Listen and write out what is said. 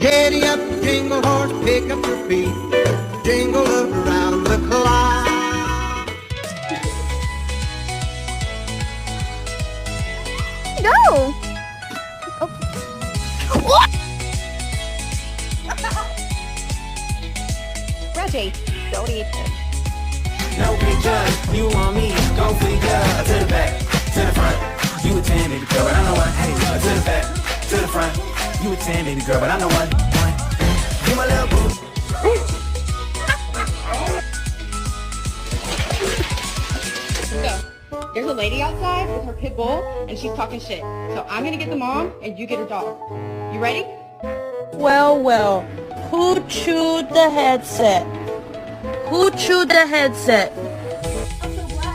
Giddy up, jingle horse, pick up your feet, jingle around the clock. Go! What? Reggie, don't eat this. No picture, you want me, go figure. To the back, to the front, you a 10, baby girl, but I know what. Hey, to the back, to the front, you a 10, baby girl, but I know what. You my little boo. So, there's a lady outside with her pit bull, and she's talking shit. So I'm gonna get the mom, and you get her dog. You ready? Well, who chewed the headset? Who chewed the headset?